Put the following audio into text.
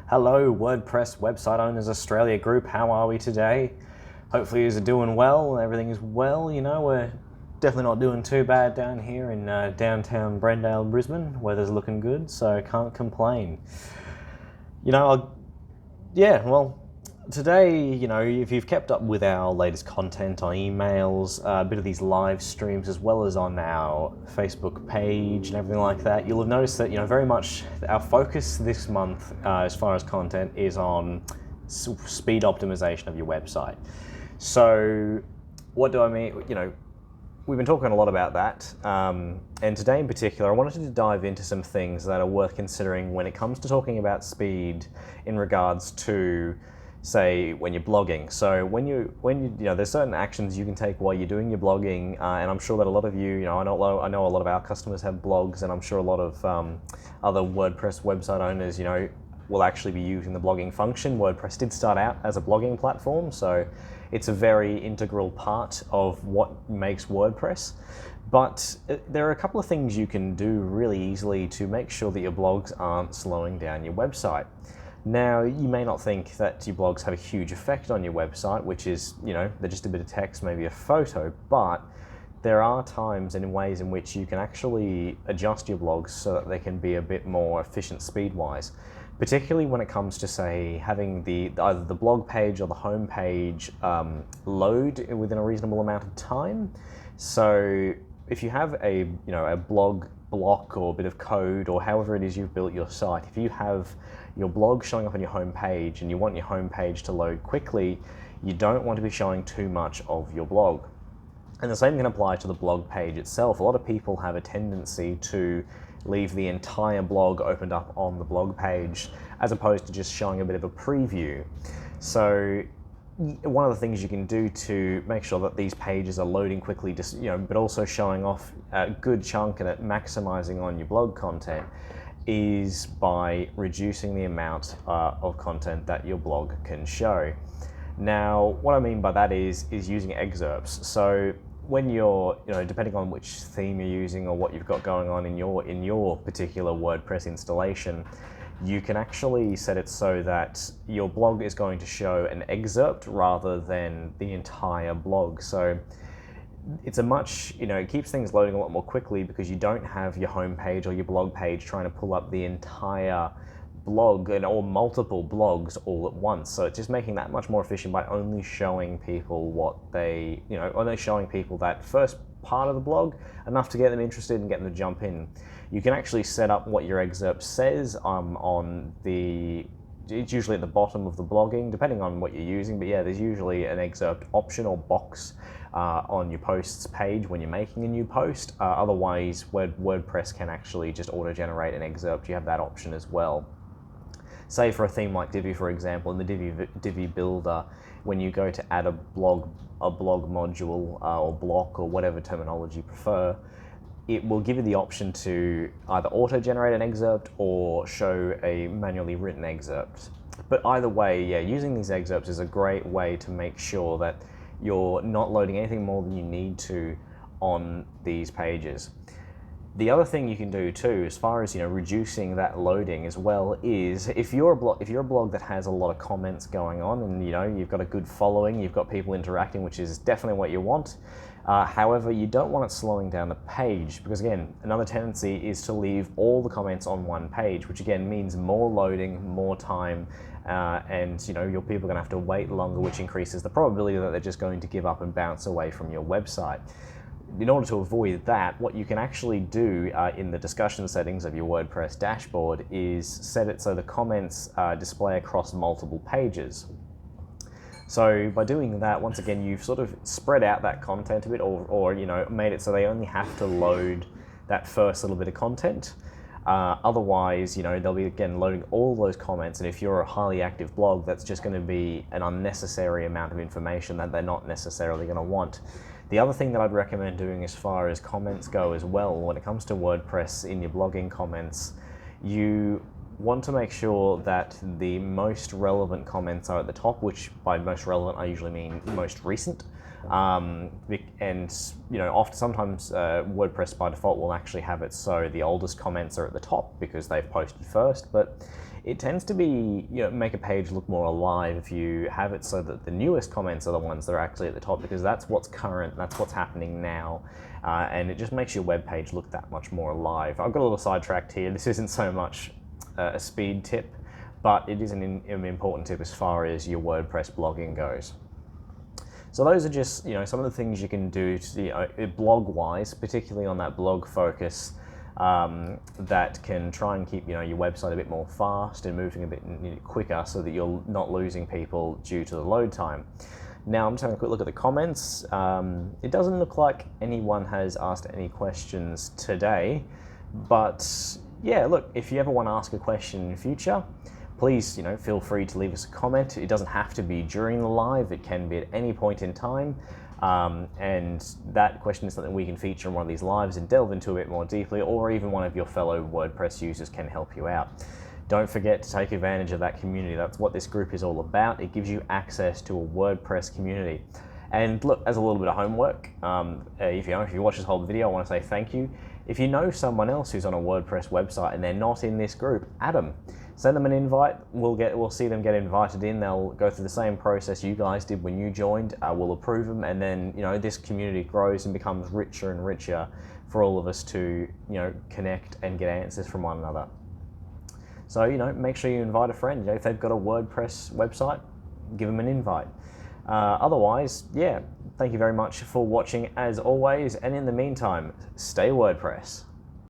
Hello, WordPress Website Owners Australia group. How are we today? Hopefully you're doing well. Everything is well. You know, we're definitely not doing too bad down here in downtown Brendale, Brisbane. Weather's looking good, so can't complain. You know, today, you know, if you've kept up with our latest content on emails, a bit of these live streams, as well as on our Facebook page and everything like that, you'll have noticed that, you know, very much our focus this month, as far as content, is on speed optimization of your website. So what do I mean? You know, we've been talking a lot about that, and today in particular, I wanted to dive into some things that are worth considering when it comes to talking about speed in regards to, say, when you're blogging. So when you know, there's certain actions you can take while you're doing your blogging, and I'm sure that a lot of you, I know a lot of our customers have blogs, and I'm sure a lot of other WordPress website owners, will actually be using the blogging function. WordPress did start out as a blogging platform, so it's a very integral part of what makes WordPress. But there are a couple of things you can do really easily to make sure that your blogs aren't slowing down your website. Now, you may not think that your blogs have a huge effect on your website, which is, they're just a bit of text, maybe a photo, but there are times and ways in which you can actually adjust your blogs so that they can be a bit more efficient speed-wise, particularly when it comes to, say, having either the blog page or the home page load within a reasonable amount of time. So if you have a blog block or a bit of code or however it is you've built your site, if you have your blog showing up on your home page and you want your home page to load quickly, you don't want to be showing too much of your blog. And the same can apply to the blog page itself. A lot of people have a tendency to leave the entire blog opened up on the blog page as opposed to just showing a bit of a preview. So one of the things you can do to make sure that these pages are loading quickly, but also showing off a good chunk and maximizing on your blog content, is by reducing the amount of content that your blog can show. Now, what I mean by that is using excerpts. So when you're, depending on which theme you're using or what you've got going on in your particular WordPress installation, you can actually set it so that your blog is going to show an excerpt rather than the entire blog. So it's it keeps things loading a lot more quickly because you don't have your home page or your blog page trying to pull up the entire blog or multiple blogs all at once. So it's just making that much more efficient by only showing people only showing people that first part of the blog, enough to get them interested and get them to jump in. You can actually set up what your excerpt says it's usually at the bottom of the blogging, depending on what you're using, but yeah, there's usually an excerpt option or box on your posts page when you're making a new post. Otherwise, WordPress can actually just auto-generate an excerpt. You have that option as well. Say for a theme like Divi, for example, in the Divi Builder, when you go to add a blog module or block or whatever terminology you prefer, it will give you the option to either auto-generate an excerpt or show a manually written excerpt. But either way, yeah, using these excerpts is a great way to make sure that you're not loading anything more than you need to on these pages. The other thing you can do too, as far as reducing that loading as well, is if you're a blog that has a lot of comments going on and you've got a good following, you've got people interacting, which is definitely what you want. However, you don't want it slowing down the page because, again, another tendency is to leave all the comments on one page, which again means more loading, more time, and your people are going to have to wait longer, which increases the probability that they're just going to give up and bounce away from your website. In order to avoid that, what you can actually do in the discussion settings of your WordPress dashboard is set it so the comments display across multiple pages. So by doing that, once again, you've sort of spread out that content a bit or made it so they only have to load that first little bit of content. Otherwise, they'll be, again, loading all those comments, and if you're a highly active blog, that's just going to be an unnecessary amount of information that they're not necessarily going to want. The other thing that I'd recommend doing as far as comments go as well, when it comes to WordPress in your blogging comments, you want to make sure that the most relevant comments are at the top, which by most relevant I usually mean most recent. And sometimes WordPress by default will actually have it so the oldest comments are at the top because they've posted first, but it tends to be, make a page look more alive if you have it so that the newest comments are the ones that are actually at the top, because that's what's current, that's what's happening now, and it just makes your web page look that much more alive. I've got a little sidetracked here. This isn't so much a speed tip, but it is an important tip as far as your WordPress blogging goes. So those are just some of the things you can do to, blog-wise, particularly on that blog focus, that can try and keep your website a bit more fast and moving a bit quicker, so that you're not losing people due to the load time. Now I'm just having a quick look at the comments. It doesn't look like anyone has asked any questions today, but yeah, look, if you ever want to ask a question in the future, please, feel free to leave us a comment. It doesn't have to be during the live, it can be at any point in time. And that question is something we can feature in one of these lives and delve into a bit more deeply, or even one of your fellow WordPress users can help you out. Don't forget to take advantage of that community. That's what this group is all about. It gives you access to a WordPress community. And look, as a little bit of homework, if you watch this whole video, I want to say thank you. If you know someone else who's on a WordPress website and they're not in this group, add them. Send them an invite. We'll see them get invited in. They'll go through the same process you guys did when you joined. We'll approve them, and then this community grows and becomes richer and richer for all of us to connect and get answers from one another. So make sure you invite a friend. If they've got a WordPress website, give them an invite. Otherwise, yeah, thank you very much for watching as always, and in the meantime, stay WordPress.